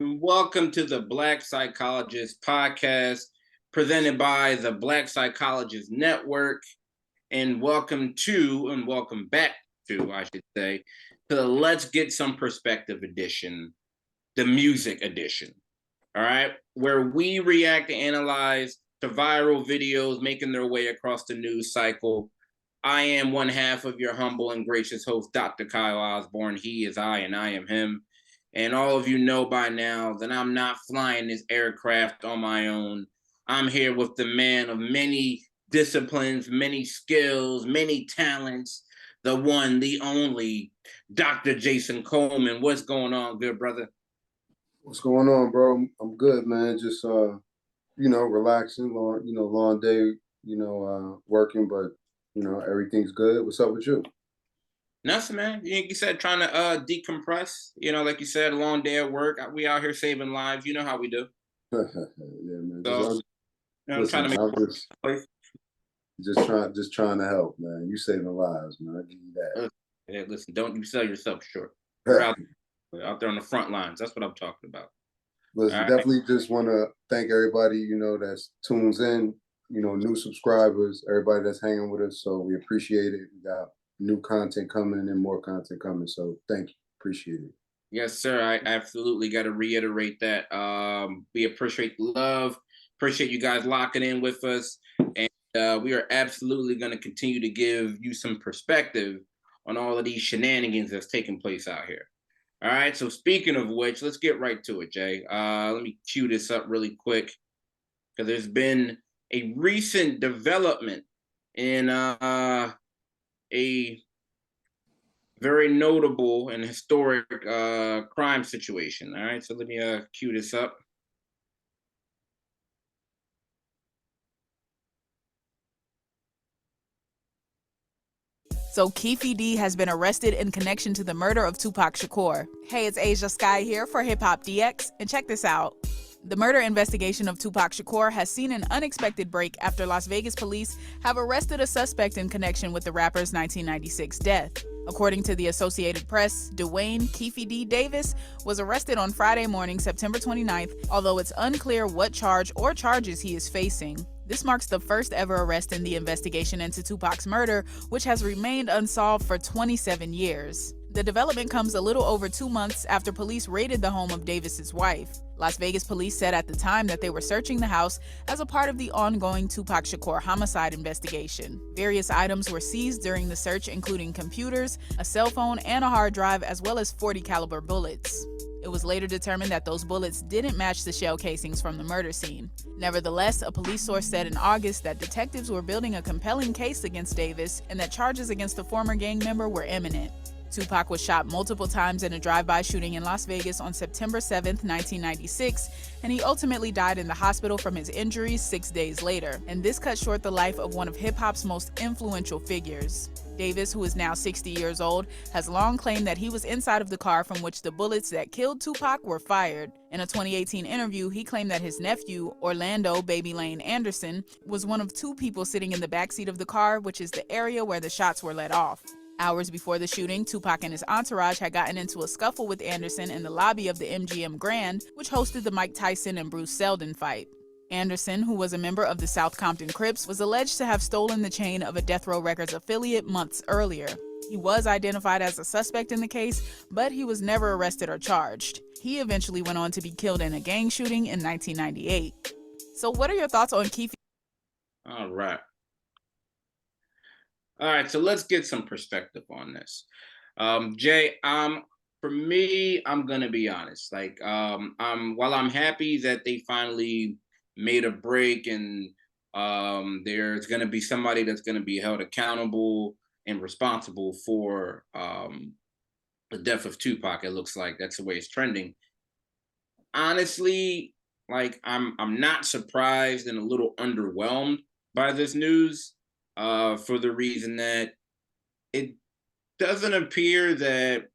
Welcome to the Black Psychologist Podcast, presented by the Black Psychologist Network. And welcome back to, I should say, to the Let's Get Some Perspective edition, the music edition. All right, where we react and analyze to viral videos making their way across the news cycle. I am one half of your humble and gracious host, Dr. Kyle Osborne. He is I, and I am him. And all of you know by now that I'm not flying this aircraft on my own. I'm here with the man of many disciplines, many skills, many talents, the one, the only, Dr. Jason Coleman. What's going on, good brother? What's going on, bro? I'm good, man. Just relaxing. Long day. Working, but everything's good. What's up with you? Nothing, man. You said trying to decompress. Like you said, a long day at work. We out here saving lives. You know how we do. Yeah, man. So, I'm trying to make. Just trying to help, man. You saving lives, man. I give you that. Hey, listen, don't you sell yourself short. We're out there on the front lines. That's what I'm talking about. Listen, definitely just want to thank everybody, that's tunes in, new subscribers, everybody that's hanging with us. So we appreciate it. We got new content coming and more content coming. So thank you. Appreciate it. Yes, sir. I absolutely got to reiterate that. We appreciate the love. Appreciate you guys locking in with us. And we are absolutely going to continue to give you some perspective on all of these shenanigans that's taking place out here. All right. So speaking of which, let's get right to it, Jay. Let me cue this up really quick because there's been a recent development in a very notable and historic crime situation. All right, so let me cue this up. So Keefe D has been arrested in connection to the murder of Tupac Shakur. Hey, it's Asia Sky here for Hip Hop DX, and check this out. The murder investigation of Tupac Shakur has seen an unexpected break after Las Vegas police have arrested a suspect in connection with the rapper's 1996 death. According to the Associated Press, Dwayne Keefe D. Davis was arrested on Friday morning, September 29th, although it's unclear what charge or charges he is facing. This marks the first ever arrest in the investigation into Tupac's murder, which has remained unsolved for 27 years. The development comes a little over 2 months after police raided the home of Davis's wife. Las Vegas police said at the time that they were searching the house as a part of the ongoing Tupac Shakur homicide investigation. Various items were seized during the search, including computers, a cell phone, and a hard drive, as well as .40 caliber bullets. It was later determined that those bullets didn't match the shell casings from the murder scene. Nevertheless, a police source said in August that detectives were building a compelling case against Davis and that charges against the former gang member were imminent. Tupac was shot multiple times in a drive-by shooting in Las Vegas on September 7, 1996, and he ultimately died in the hospital from his injuries 6 days later. And this cut short the life of one of hip-hop's most influential figures. Davis, who is now 60 years old, has long claimed that he was inside of the car from which the bullets that killed Tupac were fired. In a 2018 interview, he claimed that his nephew, Orlando Baby Lane Anderson, was one of 2 people sitting in the backseat of the car, which is the area where the shots were let off. Hours before the shooting, Tupac and his entourage had gotten into a scuffle with Anderson in the lobby of the MGM Grand, which hosted the Mike Tyson and Bruce Seldon fight. Anderson, who was a member of the South Compton Crips, was alleged to have stolen the chain of a Death Row Records affiliate months earlier. He was identified as a suspect in the case, but he was never arrested or charged. He eventually went on to be killed in a gang shooting in 1998. So what are your thoughts on Keefe? All right, so let's get some perspective on this. Jay, for me, I'm gonna be honest. While I'm happy that they finally made a break and there's gonna be somebody that's gonna be held accountable and responsible for the death of Tupac. It looks like that's the way it's trending. Honestly, I'm not surprised and a little underwhelmed by this news. For the reason that it doesn't appear that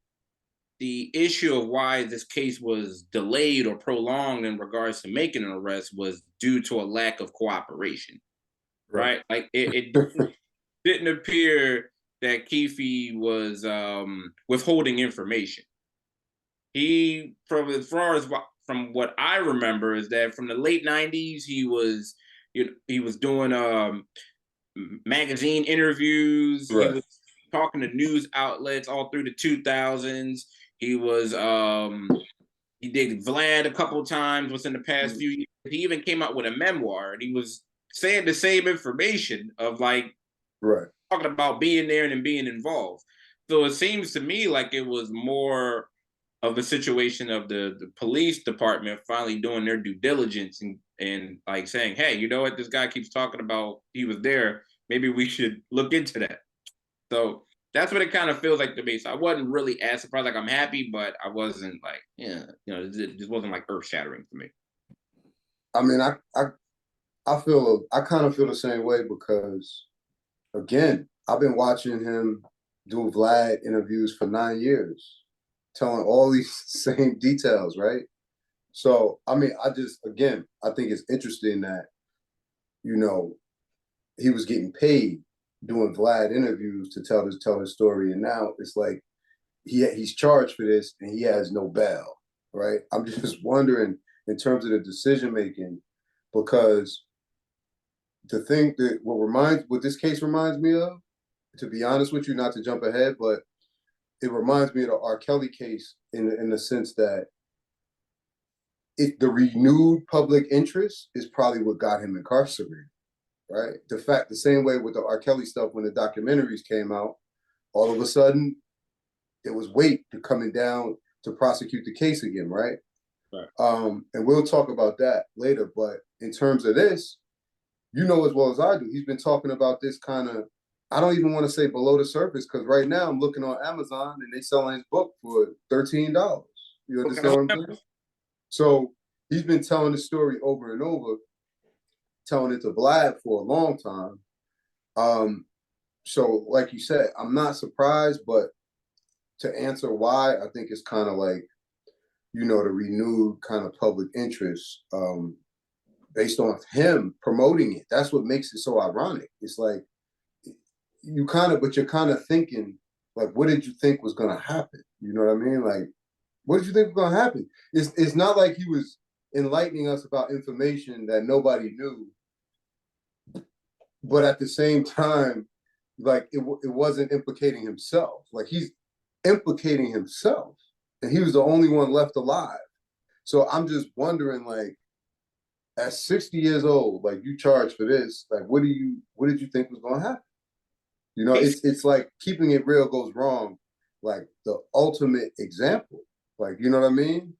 the issue of why this case was delayed or prolonged in regards to making an arrest was due to a lack of cooperation, right? It didn't appear that Keefe was withholding information. He, from as far from what I remember is that from the late 90s, he was doing magazine interviews. Right. He was talking to news outlets all through the 2000s. He was he did Vlad a couple of times within the past few years. He even came out with a memoir, and he was saying the same information of like Right. talking about being there and being involved. So it seems to me like it was more of a situation of the police department finally doing their due diligence and like saying, hey, you know what, this guy keeps talking about he was there. Maybe we should look into that. So that's what it kind of feels like to me. So I wasn't really as surprised. Like, I'm happy, but I wasn't like, it just wasn't like earth shattering for me. I mean, I kind of feel the same way because, again, I've been watching him do Vlad interviews for 9 years, telling all these same details, right? So, I mean, I think it's interesting that, he was getting paid doing Vlad interviews to tell his story, and now it's like he's charged for this and he has no bail, right? I'm just wondering in terms of the decision making, because the thing that what this case reminds me of, to be honest with you, not to jump ahead, but it reminds me of the R. Kelly case in the sense that the renewed public interest is probably what got him incarcerated, right? The same way with the R. Kelly stuff, when the documentaries came out, all of a sudden there was weight to coming down to prosecute the case again, right? Right. And we'll talk about that later. But in terms of this, as well as I do, he's been talking about this kind of, I don't even want to say below the surface, because right now I'm looking on Amazon and they selling his book for $13. You understand what I'm saying? So he's been telling the story over and over, telling it to Vlad for a long time. So like you said, I'm not surprised, but to answer why, I think it's kind of like, the renewed kind of public interest based on him promoting it. That's what makes it so ironic. It's like, you're kind of thinking, like, what did you think was going to happen? You know what I mean? Like, what did you think was going to happen? It's not like he was enlightening us about information that nobody knew. But at the same time, like, it wasn't implicating himself. Like, he's implicating himself, and he was the only one left alive. So I'm just wondering, like, at 60 years old, like, you charged for this, like, what did you think was going to happen? It's like Keeping It Real goes wrong, like the ultimate example. Like, you know what I mean?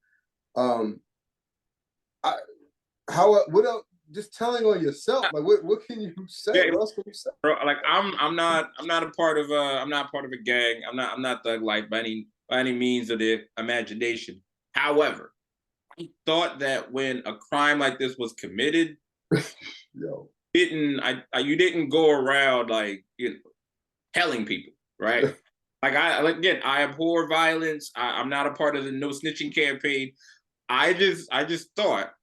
What else? Just telling on yourself. Like, what can you say? Yeah, what else can you say? bro, like I'm not a part of a gang. I'm not thug life by any means of the imagination. However, I thought that when a crime like this was committed, Yo. you didn't go around like telling people, right? I abhor violence. I'm not a part of the no snitching campaign. I just thought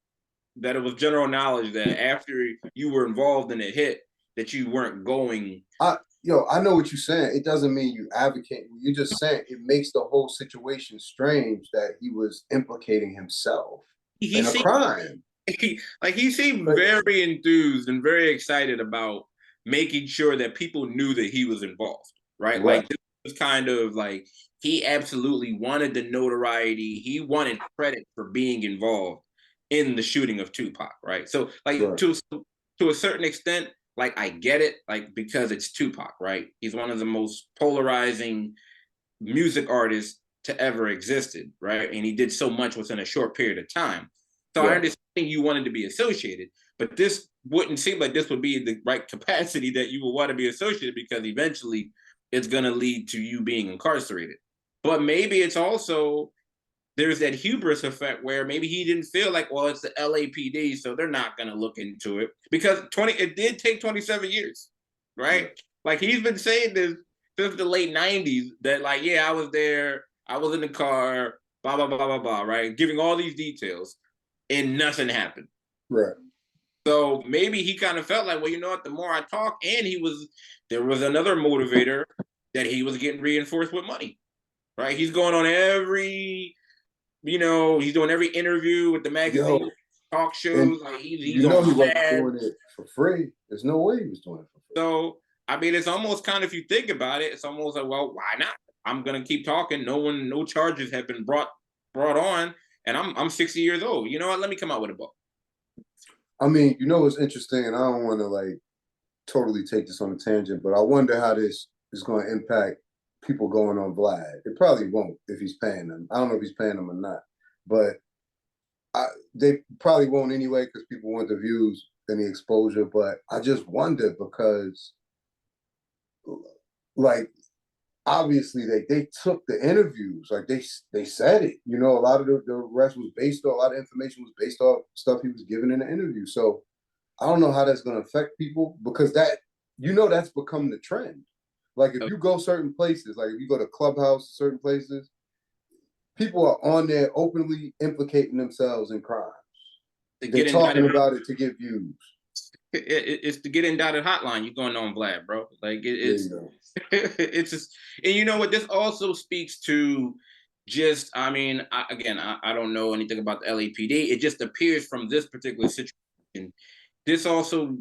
that it was general knowledge that after you were involved in a hit, that you weren't going. I know what you're saying. It doesn't mean you advocate. You're just saying it makes the whole situation strange that he was implicating himself in a crime. He seemed very enthused and very excited about making sure that people knew that he was involved, right? Like, this was kind of like, he absolutely wanted the notoriety. He wanted credit for being involved in the shooting of Tupac, right? So, like, to a certain extent, like, I get it, like, because it's Tupac, right? He's one of the most polarizing music artists to ever existed, right? And he did so much within a short period of time. So I understand you wanted to be associated, but this wouldn't seem like this would be the right capacity that you would want to be associated, because eventually it's going to lead to you being incarcerated. But maybe it's also, there's that hubris effect where maybe he didn't feel like, well, it's the LAPD, so they're not going to look into it, because it did take 27 years, right? Yeah. Like, he's been saying this since the late 90s that, like, yeah, I was there, I was in the car, blah, blah, blah, blah, blah, right? Giving all these details, and nothing happened. Right. So maybe he kind of felt like, well, you know what, the more I talk, and there was another motivator, that he was getting reinforced with money, right? He's going on every you know, he's doing every interview with the magazine, Yo, talk and shows. Like he's you know on he wasn't bad. doing it for free. There's no way he was doing it for free. So I mean, it's almost kind of, if you think about it, it's almost like, well, why not? I'm gonna keep talking. No charges have been brought on, and I'm 60 years old. You know what? Let me come out with a book. I mean, you know what's interesting, and I don't want to like totally take this on a tangent, but I wonder how this is going to impact people going on Vlad. It probably won't if he's paying them. I don't know if he's paying them or not, but they probably won't anyway because people want the views and the exposure. But I just wonder because, like, obviously they took the interviews, like they said it. You know, a lot of the rest was based on, a lot of information was based off stuff he was given in the interview. So I don't know how that's going to affect people because that, you know, that's become the trend. Like if you go certain places, like if you go to Clubhouse, certain places, people are on there openly implicating themselves in crimes. They're talking about it to get views. It's the get indicted hotline. You're going on Vlad, bro. Like it's it's just, and you know what? This also speaks to just, I mean, I don't know anything about the LAPD. It just appears from this particular situation. This also,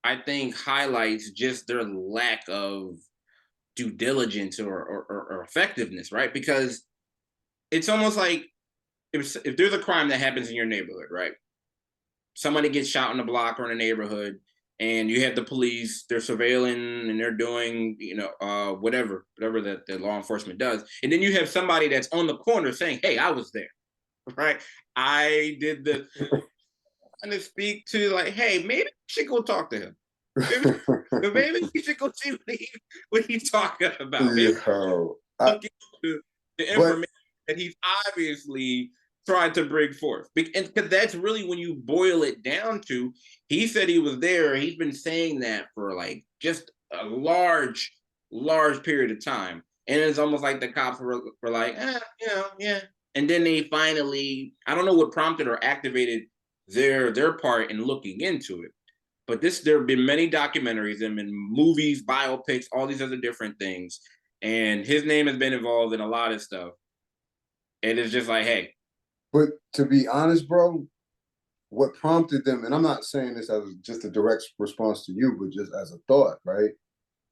I think, highlights just their lack of due diligence or effectiveness, right? Because it's almost like if there's a crime that happens in your neighborhood, right? Somebody gets shot in the block or in a neighborhood, and you have the police, they're surveilling and they're doing, you know, whatever that the law enforcement does. And then you have somebody that's on the corner saying, hey, I was there, right? I did the, and to speak to like, hey, maybe you should go talk to him. Maybe you should go see what he's talking about. Maybe look into the information that he's obviously tried to bring forth. Because that's really when you boil it down to, he said he was there. He's been saying that for like just a large period of time. And it's almost like the cops were like, you know, yeah. And then they finally, I don't know what prompted or activated their part in looking into it. But there have been many documentaries and been movies, biopics, all these other different things. And his name has been involved in a lot of stuff. And it's just like, hey. But to be honest, bro, what prompted them, and I'm not saying this as just a direct response to you, but just as a thought, right?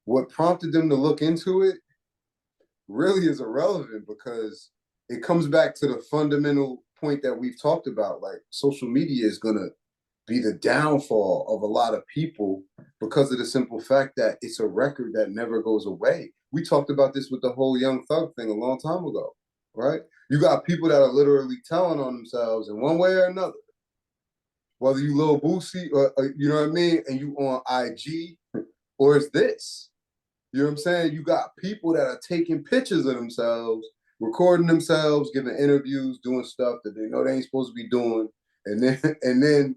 What prompted them to look into it really is irrelevant because it comes back to the fundamental point that we've talked about. Like social media is going to be the downfall of a lot of people because of the simple fact that it's a record that never goes away. We talked about this with the whole Young Thug thing a long time ago, right? You got people that are literally telling on themselves in one way or another, whether you Lil Boosie or you know what I mean, and you on IG, or it's this. You know what I'm saying? You got people that are taking pictures of themselves, recording themselves, giving interviews, doing stuff that they know they ain't supposed to be doing, and then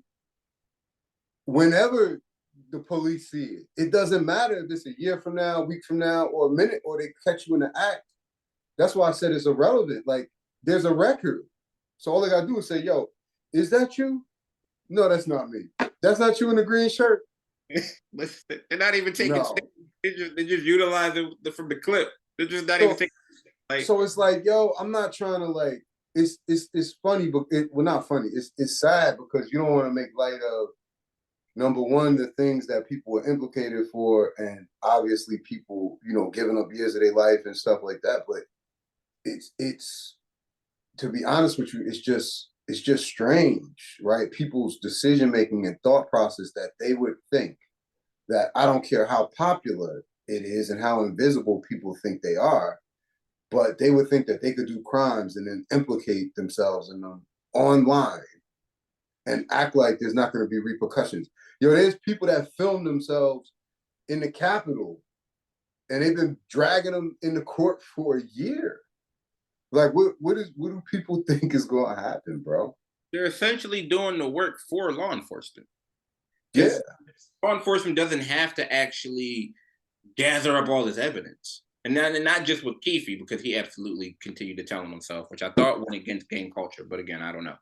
whenever the police see it, it doesn't matter if it's a year from now, a week from now, or a minute, or they catch you in the act. That's why I said it's irrelevant. Like, there's a record. So all they got to do is say, yo, is that you? No, that's not me. That's not you in the green shirt? They're not even taking steps. They're just utilizing from the clip. They're just not even taking like. So it's like, yo, I'm not trying to like, it's funny, but well, not funny. It's sad because you don't want to make light of, number one, the things that people were implicated for, and obviously people, you know, giving up years of their life and stuff like that. But it's to be honest with you, it's just strange, right? People's decision making and thought process that they would think that I don't care how popular it is and how invisible people think they are, but they would think that they could do crimes and then implicate themselves in them online and act like there's not going to be repercussions. Yo, there's people that film themselves in the Capitol and they've been dragging them into court for a year. Like, what do people think is going to happen, bro? They're essentially doing the work for law enforcement. Yeah. Law enforcement doesn't have to actually gather up all this evidence. And not just with Keefe, because he absolutely continued to tell him himself, which I thought went against gang culture. But again, I don't know.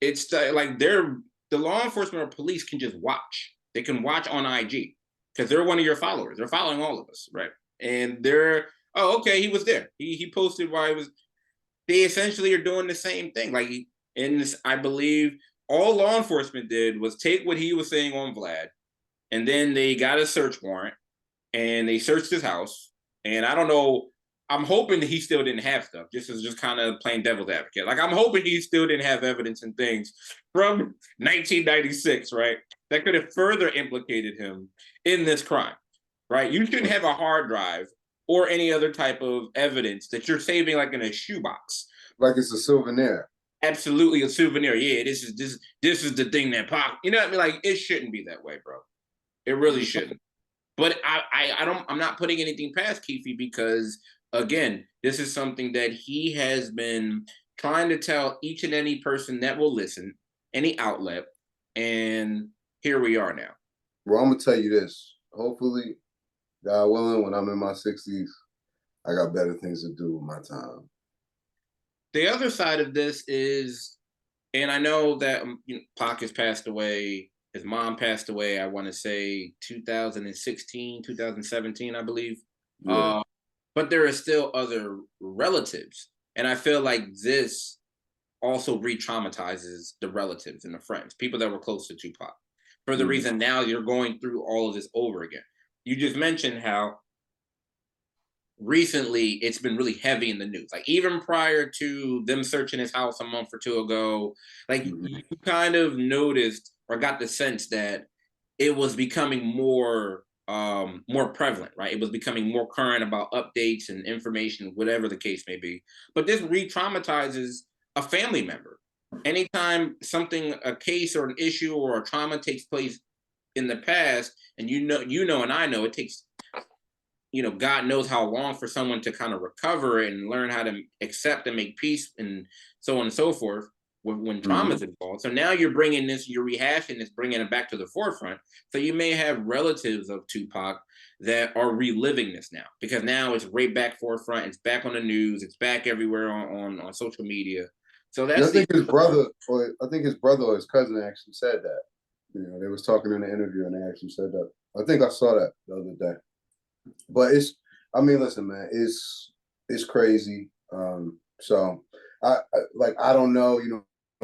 It's like the law enforcement or police can just watch. They can watch on IG because they're one of your followers. They're following all of us, right? And they're, oh, okay, he was there. He posted while he was. they essentially are doing the same thing. Like in this, I believe all law enforcement did was take what he was saying on Vlad, and then they got a search warrant and they searched his house. And I don't know, I'm hoping that he still didn't have stuff. This is just kind of playing devil's advocate. Like, I'm hoping he still didn't have evidence and things from 1996, right? That could have further implicated him in this crime, right? You shouldn't have a hard drive or any other type of evidence that you're saving like in a shoebox. Like it's a souvenir. Absolutely a souvenir. Yeah, this is the thing that pop. You know what I mean? Like, it shouldn't be that way, bro. It really shouldn't. But I'm not putting anything past Keefe because, again, this is something that he has been trying to tell each and any person that will listen, any outlet, and here we are now. Well, I'm gonna tell you this. Hopefully, God willing, when I'm in my 60s, I got better things to do with my time. The other side of this is, and I know that Pac has passed away. His mom passed away, I want to say 2016, 2017, I believe. Yeah. But there are still other relatives. And I feel like this also re-traumatizes the relatives and the friends, people that were close to Tupac. For the reason now you're going through all of this over again. You just mentioned how recently it's been really heavy in the news. Like even prior to them searching his house a month or two ago, like you kind of noticed or got the sense that it was becoming more prevalent, right? It was becoming more current about updates and information, whatever the case may be. But this re-traumatizes a family member. Anytime a case or an issue or a trauma takes place in the past, and you know, and I know it takes, God knows how long for someone to kind of recover and learn how to accept and make peace and so on and so forth when trauma is involved. So now you're bringing this, you're rehashing this, bringing it back to the forefront. So you may have relatives of Tupac that are reliving this now because now it's right back forefront. It's back on the news. It's back everywhere on social media. So that's I think his brother or his cousin actually said that. They was talking in the interview and they actually said that. I think I saw that the other day. But listen, man, it's crazy. So I don't know,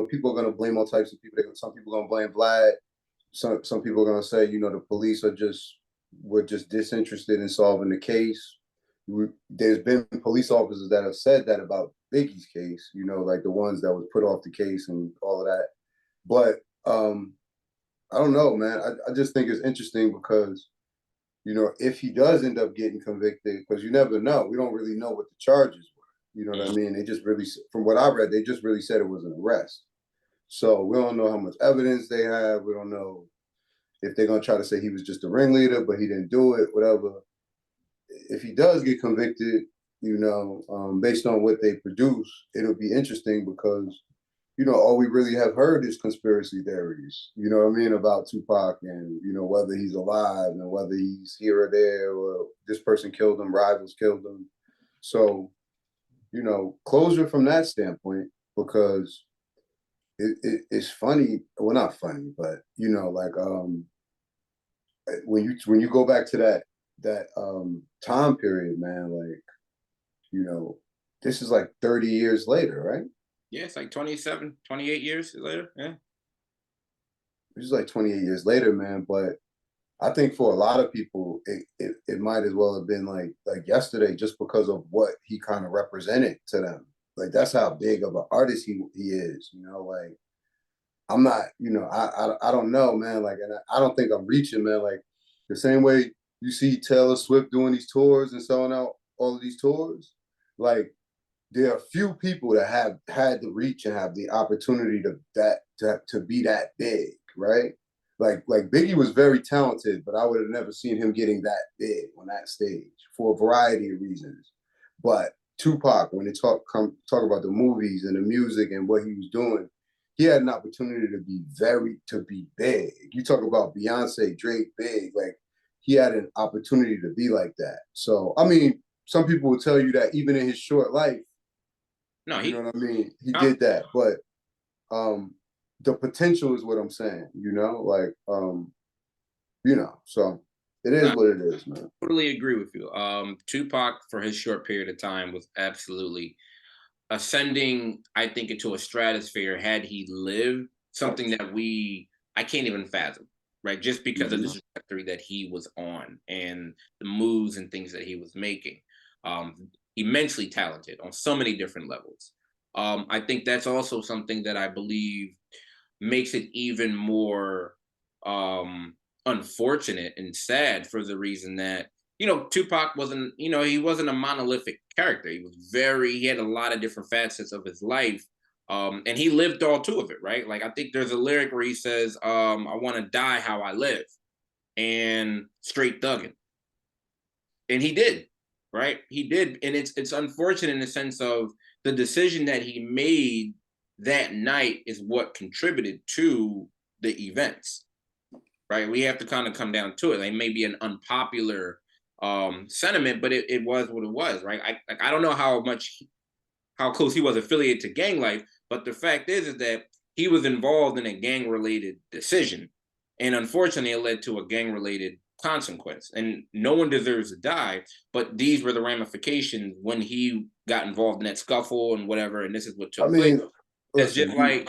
people are gonna blame all types of people. Some people are gonna blame Vlad. Some people are gonna say, the police were just disinterested in solving the case. There's been police officers that have said that about Biggie's case, like the ones that was put off the case and all of that. But I don't know, man. I just think it's interesting because if he does end up getting convicted, because you never know. We don't really know what the charges were. You know what I mean? They just really, from what I read, they just really said it was an arrest. So we don't know how much evidence they have. We don't know if they're going to try to say he was just a ringleader, but he didn't do it, whatever. If he does get convicted, based on what they produce, it'll be interesting because, all we really have heard is conspiracy theories, about Tupac and, whether he's alive and whether he's here or there or this person killed him, rivals killed him. So, closure from that standpoint, because it's funny. Well, not funny, but, when you go back to that time period, man, this is like 30 years later, right? Yeah, it's like 27, 28 years later. Yeah. It's like 28 years later, man. But I think for a lot of people, it might as well have been like yesterday just because of what he kind of represented to them. Like, that's how big of an artist he is, like, I'm not, I don't know, man. Like, and I don't think I'm reaching, man. Like, the same way you see Taylor Swift doing these tours and selling out all of these tours, like, there are few people that have had the reach and have the opportunity to be that big, right? Like Biggie was very talented, but I would have never seen him getting that big on that stage for a variety of reasons. But Tupac, when they talk about the movies and the music and what he was doing, he had an opportunity to be big. You talk about Beyonce, Drake, big, like he had an opportunity to be like that. So, I mean, some people will tell you that even in his short life, no, you know what I mean? He did that, but the potential is what I'm saying, so it is what it is, man. Totally agree with you. Tupac, for his short period of time, was absolutely ascending, I think, into a stratosphere had he lived, something that I can't even fathom, right? Just because of the trajectory that he was on and the moves and things that he was making. Immensely talented on so many different levels. I think that's also something that I believe makes it even more unfortunate and sad, for the reason that, Tupac wasn't, he wasn't a monolithic character. He had a lot of different facets of his life. And he lived all two of it, right? Like, I think there's a lyric where he says, I want to die how I live, and straight thugging. And he did, right? He did. And it's unfortunate in the sense of the decision that he made that night is what contributed to the events, right? We have to kind of come down to it. Like, maybe an unpopular sentiment, but it was what it was, right? I don't know how close he was affiliated to gang life, but the fact is that he was involved in a gang-related decision, and unfortunately, it led to a gang-related consequence. And no one deserves to die, but these were the ramifications when he got involved in that scuffle and whatever. And this is what took place. It's just like,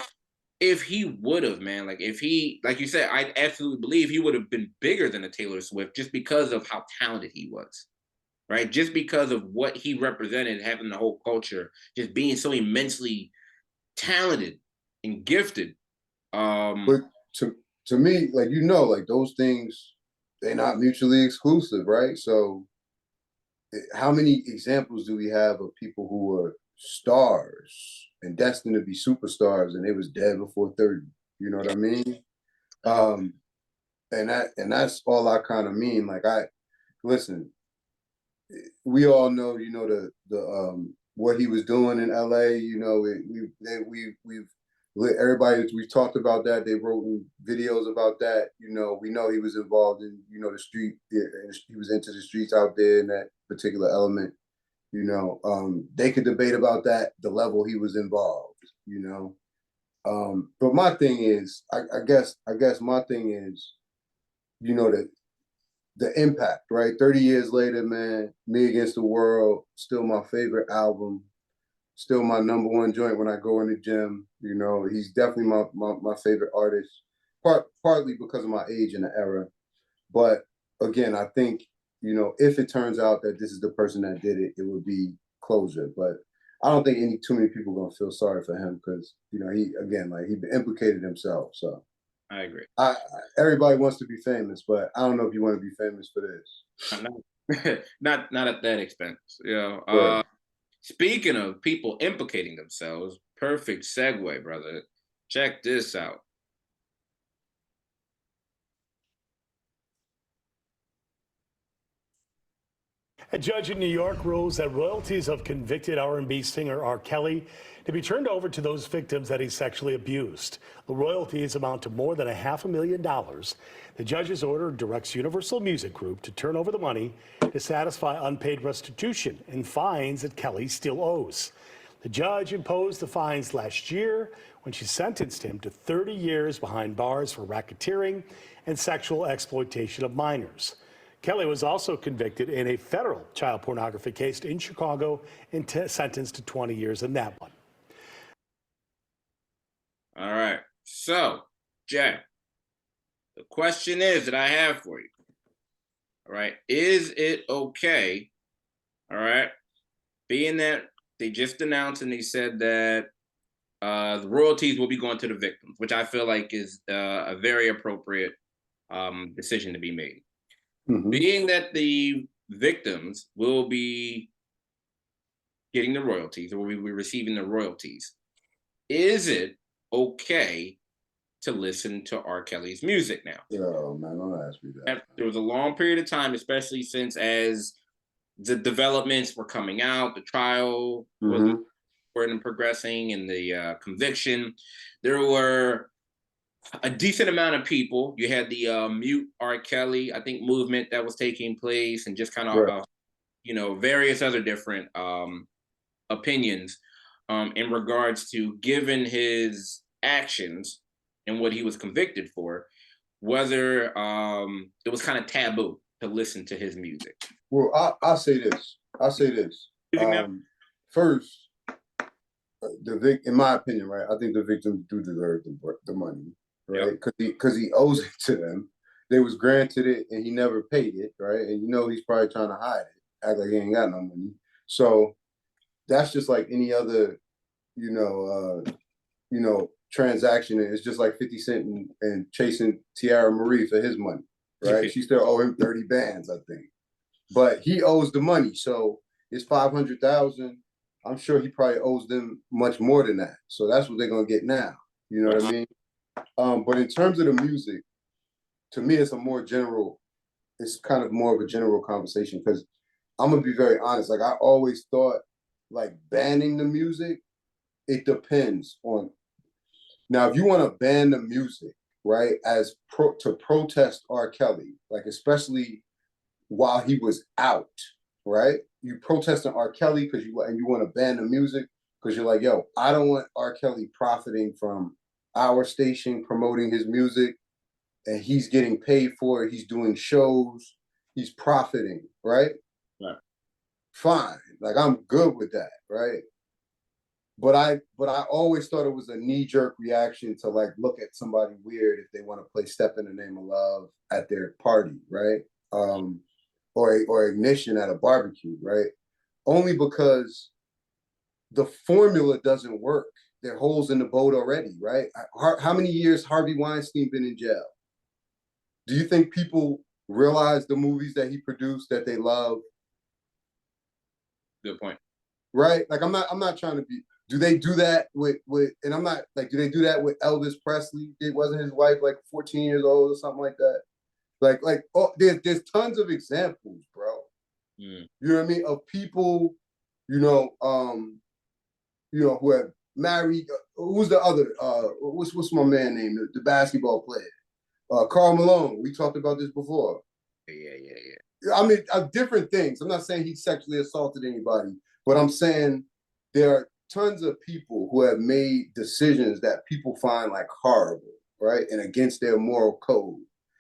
if he would have, man, like you said, I absolutely believe he would have been bigger than a Taylor Swift, just because of how talented he was, right? Just because of what he represented, having the whole culture, just being so immensely talented and gifted. But to me, like, like, those things, they're not mutually exclusive, right? So how many examples do we have of people who were stars and destined to be superstars, and they was dead before 30? You know what I mean? And that's all I kind of mean. Like, listen, we all know, the what he was doing in LA. We've talked about that. They wrote videos about that. We know he was involved in, the street. He was into the streets out there in that particular element. They could debate about that, the level he was involved. But my thing is, I guess my thing is, that the impact, right? 30 years later, man, Me Against the World, still my favorite album, still my number one joint when I go in the gym. He's definitely my favorite artist, partly because of my age and the era. But again, I think, if it turns out that this is the person that did it, it would be closure. But I don't think too many people are gonna feel sorry for him, because, he implicated himself. So I agree. Everybody wants to be famous, but I don't know if you want to be famous for this. Not at that expense. Right. Speaking of people implicating themselves, perfect segue, brother. Check this out. A judge in New York rules that royalties of convicted R&B singer R. Kelly to be turned over to those victims that he sexually abused. The royalties amount to more than $500,000. The judge's order directs Universal Music Group to turn over the money to satisfy unpaid restitution and fines that Kelly still owes. The judge imposed the fines last year when she sentenced him to 30 years behind bars for racketeering and sexual exploitation of minors. Kelly was also convicted in a federal child pornography case in Chicago and sentenced to 20 years in that one. All right. So, Jack, the question is that I have for you. All right. Is it okay? All right. Being that they just announced and they said that the royalties will be going to the victims, which I feel like is a very appropriate decision to be made. Mm-hmm. Being that the victims will be getting the royalties, or will be receiving the royalties, is it okay to listen to R. Kelly's music now? Oh, man, don't ask me that. There was a long period of time, especially since as the developments were coming out, the trial was important and progressing, and the conviction, there were a decent amount of people. You had the Mute R. Kelly, I think, movement that was taking place, and just kind of, various other different opinions in regards to, given his actions and what he was convicted for, whether it was kind of taboo to listen to his music. Well, I'll say this. First, in my opinion, right, I think the victims do deserve the money, right? Yep. Because he owes it to them. They was granted it and he never paid it, right? And he's probably trying to hide it, act like he ain't got no money. So that's just like any other, transaction. It's just like 50 Cent and chasing Tiara Marie for his money, right? She still owe him 30 bands, I think. But he owes the money, so it's 500,000. I'm sure he probably owes them much more than that. So that's what they're gonna get now. You know what I mean? But in terms of the music, to me, it's kind of more of a general conversation, because I'm gonna be very honest. Like, I always thought, like, banning the music, it depends on. Now, if you want to ban the music, right, to protest R. Kelly, like, especially while he was out, right? You protesting R. Kelly because you want to ban the music because you're like, yo, I don't want R. Kelly profiting from our station promoting his music, and he's getting paid for it. He's doing shows. He's profiting, right? Right. Fine. Like, I'm good with that, right? But I always thought it was a knee-jerk reaction to, like, look at somebody weird if they want to play Step in the Name of Love at their party, right? Or Ignition at a barbecue, right? Only because the formula doesn't work. There are holes in the boat already, right? How many years Harvey Weinstein been in jail? Do you think people realize the movies that he produced that they love? Good point. Right? Like, I'm not trying to be. Do they do that with? And I'm not like. Do they do that with Elvis Presley? It wasn't his wife like 14 years old or something like that. Like, oh, there's tons of examples, bro. You know what I mean? Of people, who have married. Who's the other? What's my man name? The basketball player, Karl Malone. We talked about this before. Yeah. I mean, different things. I'm not saying he sexually assaulted anybody, but I'm saying there are tons of people who have made decisions that people find like horrible, right, and against their moral code.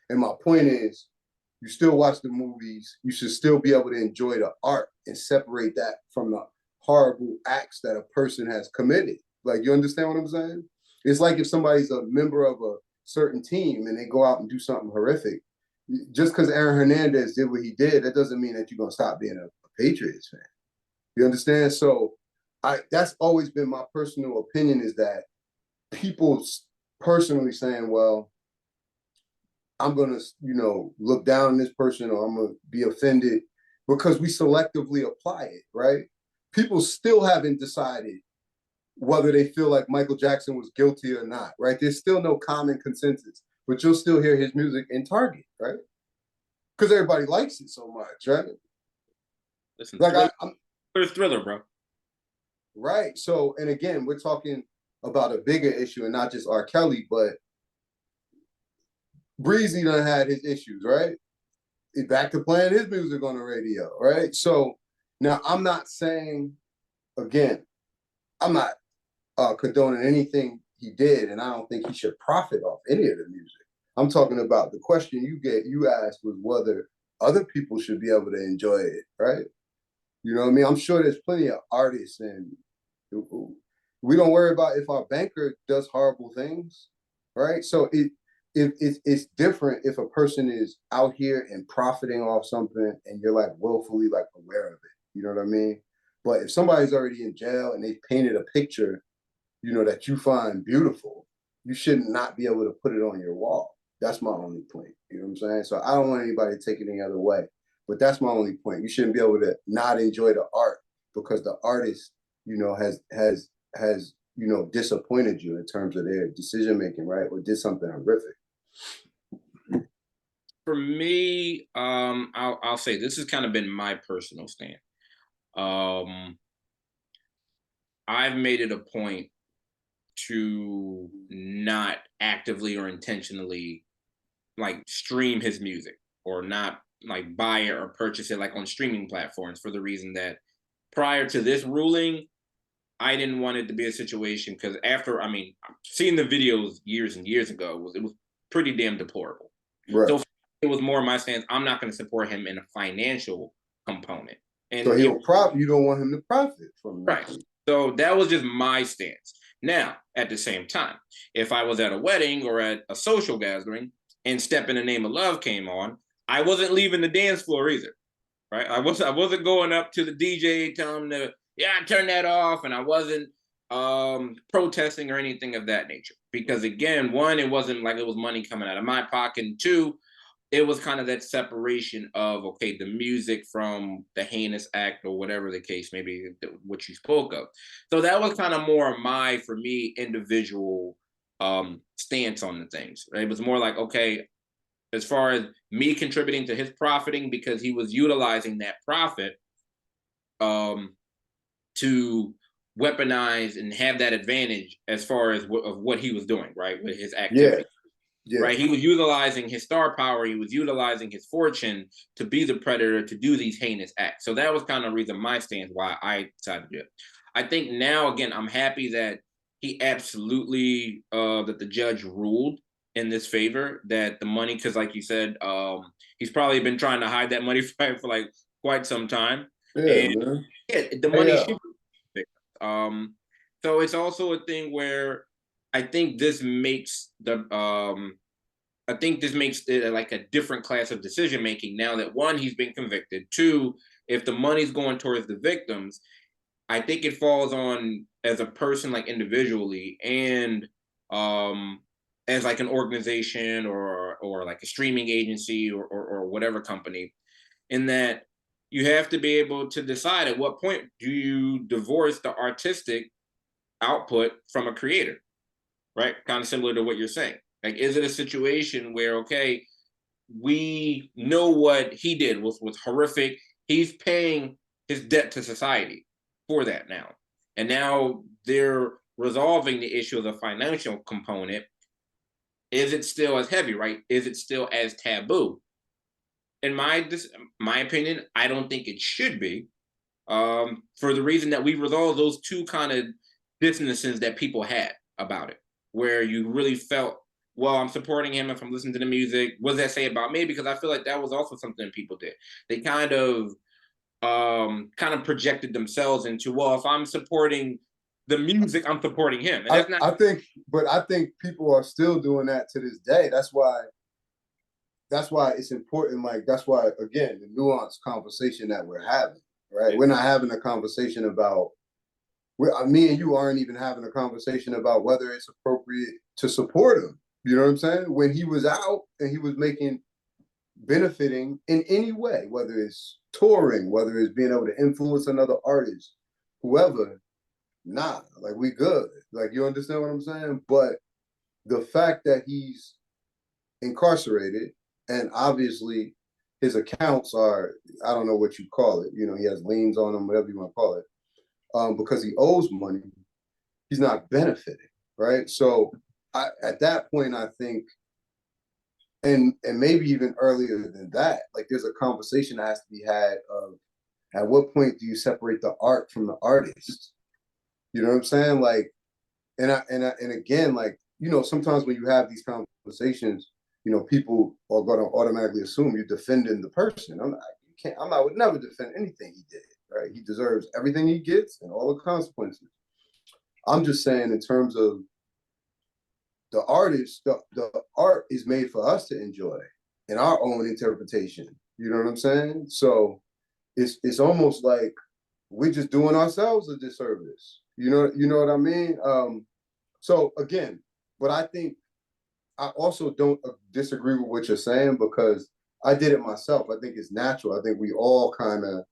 And my point is, you still watch the movies. You should still be able to enjoy the art and separate that from the horrible acts that a person has committed. Like, you understand what I'm saying? It's like if somebody's a member of a certain team and they go out and do something horrific. Just because Aaron Hernandez did what he did, that doesn't mean that you're going to stop being a Patriots fan. You understand? So that's always been my personal opinion, is that people personally saying, well, I'm going to, look down on this person, or I'm going to be offended, because we selectively apply it, right? People still haven't decided whether they feel like Michael Jackson was guilty or not, right? There's still no common consensus, but you'll still hear his music in Target, right? Because everybody likes it so much, right? Listen, like Thriller, bro. Right. So, and again, we're talking about a bigger issue and not just R. Kelly, but Breezy done had his issues, right? He's back to playing his music on the radio, right? So now I'm not saying, again, I'm not condoning anything he did, and I don't think he should profit off any of the music. I'm talking about the question you asked was whether other people should be able to enjoy it, right? You know what I mean? I'm sure there's plenty of artists, and we don't worry about if our banker does horrible things, right? So it's different if a person is out here and profiting off something and you're like willfully like aware of it. You know what I mean? But if somebody's already in jail and they painted a picture, that you find beautiful, you should not be able to put it on your wall. That's my only point. You know what I'm saying? So I don't want anybody to take it any other way, but that's my only point. You shouldn't be able to not enjoy the art because the artist, has disappointed you in terms of their decision making, right? Or did something horrific. For me, I'll say this has kind of been my personal stand. I've made it a point to not actively or intentionally like stream his music, or not like buy it or purchase it like on streaming platforms, for the reason that prior to this ruling, I didn't want it to be a situation, because seeing the videos years and years ago, it was pretty damn deplorable. Right. So it was more my stance. I'm not going to support him in a financial component. And so you don't want him to profit from that. Right. So that was just my stance. Now, at the same time, if I was at a wedding or at a social gathering and Step in the Name of Love came on, I wasn't leaving the dance floor either, right? I wasn't going up to the DJ telling him turn that off, and I wasn't protesting or anything of that nature. Because again, one, it wasn't like it was money coming out of my pocket, and two, it was kind of that separation of, okay, the music from the heinous act or whatever the case may be, what you spoke of. So that was kind of more my, for me, individual stance on the things. Right? It was more like, okay, as far as me contributing to his profiting, because he was utilizing that profit to weaponize and have that advantage as far as of what he was doing, right, with his activity. Yeah. Right, he was utilizing his star power. He was utilizing his fortune to be the predator, to do these heinous acts. So that was kind of the reason my stance why I decided to do it. I think now, again, I'm happy that he absolutely that the judge ruled in this favor, that the money, because like you said, he's probably been trying to hide that money for like quite some time. Yeah, man. The money should be. So it's also a thing where I think this makes it like a different class of decision making now that, one, he's been convicted. Two, if the money's going towards the victims, I think it falls on, as a person, like individually, and as like an organization or like a streaming agency or whatever company, in that you have to be able to decide at what point do you divorce the artistic output from a creator. Right? Kind of similar to what you're saying. Like, is it a situation where, okay, we know what he did was horrific. He's paying his debt to society for that now. And now they're resolving the issue of the financial component. Is it still as heavy, right? Is it still as taboo? In my opinion, I don't think it should be, for the reason that we resolved those two kind of businesses that people had about it, where you really felt, well, I'm supporting him if I'm listening to the music. What does that say about me? Because I feel like that was also something people did. They kind of projected themselves into, well, if I'm supporting the music, I'm supporting him. And that's not. I think people are still doing that to this day. That's why it's important. Like, that's why, again, the nuanced conversation that we're having, right? Yeah. We're not having a conversation about, me and you aren't even having a conversation about whether it's appropriate to support him. You know what I'm saying? When he was out and he was benefiting in any way, whether it's touring, whether it's being able to influence another artist, whoever, like, we good. Like, you understand what I'm saying? But the fact that he's incarcerated, and obviously his accounts are, I don't know what you call it, he has liens on them, whatever you want to call it, because he owes money, he's not benefiting, right? So at that point, I think, and maybe even earlier than that, like, there's a conversation that has to be had of, at what point do you separate the art from the artist? You know what I'm saying? Like, and again, like, sometimes when you have these conversations, people are going to automatically assume you're defending the person. I would never defend anything he did. Right? He deserves everything he gets and all the consequences. I'm just saying, in terms of the artist, the art is made for us to enjoy in our own interpretation. You know what I'm saying? So it's almost like we're just doing ourselves a disservice. You know what I mean? So again, but I think I also don't disagree with what you're saying, because I did it myself. I think it's natural. I think we all kind of,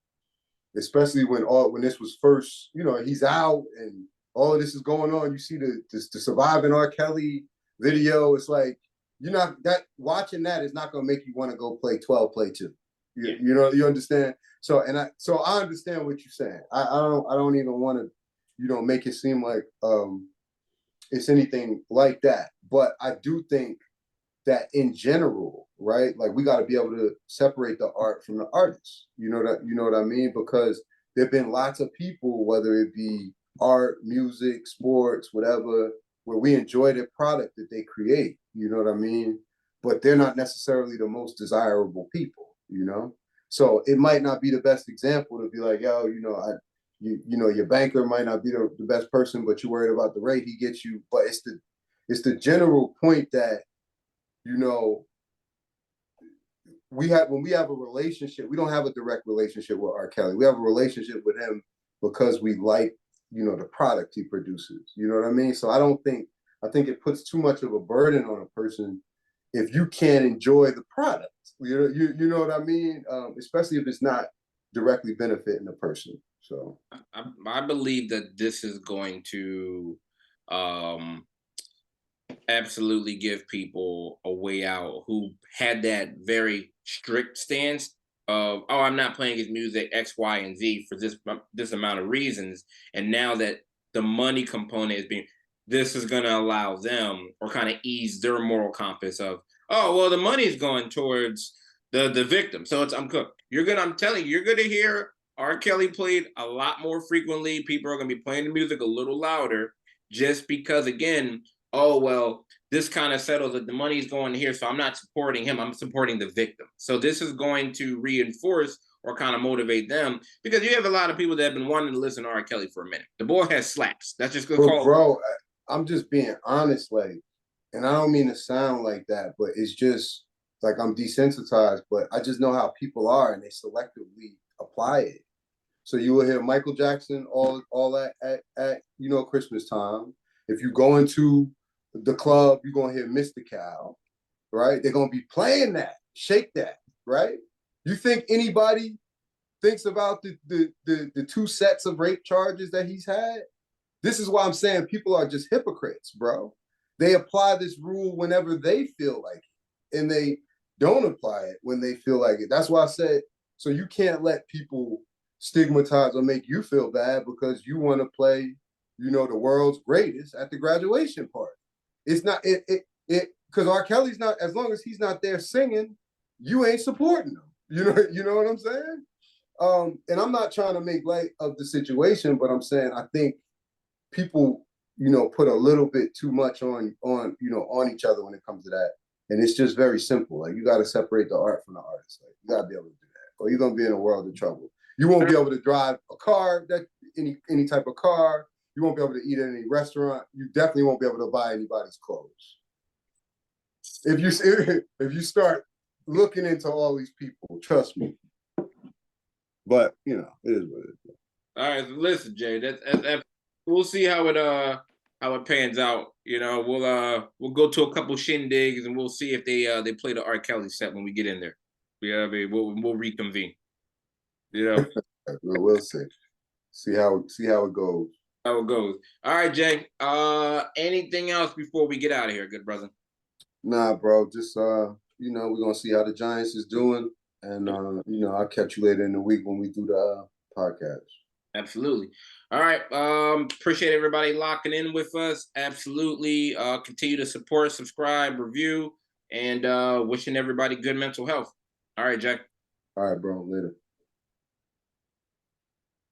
especially when this was first, he's out and all of this is going on. You see the Surviving R. Kelly video. It's like, watching that is not going to make you want to go play 12, play 2. You understand? So I understand what you're saying. I don't even want to, make it seem like it's anything like that. But I do think that in general, right? Like, we got to be able to separate the art from the artist. You know what I mean? Because there've been lots of people, whether it be art, music, sports, whatever, where we enjoy the product that they create. You know what I mean? But they're not necessarily the most desirable people. So it might not be the best example to be like, yo, your banker might not be the best person, but you're worried about the rate he gets you. But it's the general point that, when we have a relationship, we don't have a direct relationship with R. Kelly. We have a relationship with him because we like, the product he produces. You know what I mean? So I think it puts too much of a burden on a person if you can't enjoy the product. You know what I mean? Especially if it's not directly benefiting the person. So I believe that this is going to absolutely give people a way out who had that very strict stance of, oh, I'm not playing his music X, Y, and Z for this amount of reasons. And now that the money component is being, this is going to allow them, or kind of ease their moral compass of, oh, well, the money's going towards the victim. So I'm cooked. I'm telling you, you're going to hear R. Kelly played a lot more frequently. People are going to be playing the music a little louder just because, again, oh, well, this kind of settles that the money's going here, so I'm not supporting him, I'm supporting the victim. So this is going to reinforce or kind of motivate them, because you have a lot of people that have been wanting to listen to R. Kelly for a minute. The boy has slaps. That's just good call. Bro, I'm just being honest, and I don't mean to sound like that, but it's just like I'm desensitized, but I just know how people are, and they selectively apply it. So you will hear Michael Jackson all at Christmas time. If you go into the club, you're going to hear Mr. Cal, right? They're going to be playing that, shake that, right? You think anybody thinks about the 2 sets of rape charges that he's had? This is why I'm saying people are just hypocrites, bro. They apply this rule whenever they feel like it, and they don't apply it when they feel like it. That's why I said, so you can't let people stigmatize or make you feel bad because you want to play, the world's greatest at the graduation party. It's not because R. Kelly's not, as long as he's not there singing, you ain't supporting him. You know what I'm saying? And I'm not trying to make light of the situation, but I'm saying I think people, put a little bit too much on each other when it comes to that. And it's just very simple. Like, you got to separate the art from the artist. Like, you got to be able to do that, or you're gonna be in a world of trouble. You won't be able to drive a car, any type of car. You won't be able to eat at any restaurant. You definitely won't be able to buy anybody's clothes. If you start looking into all these people, trust me. But it is what it is. All right, so listen, Jay. That's we'll see how it pans out. We'll go to a couple shindigs and we'll see if they play the R. Kelly set when we get in there. We'll reconvene. We'll see. See how it goes. How it goes. All right, Jay. Anything else before we get out of here, good brother? Nah, bro. Just we're gonna see how the Giants is doing, and I'll catch you later in the week when we do the podcast. Absolutely. All right. Appreciate everybody locking in with us. Absolutely. Continue to support, subscribe, review, and wishing everybody good mental health. All right, Jack. All right, bro. Later.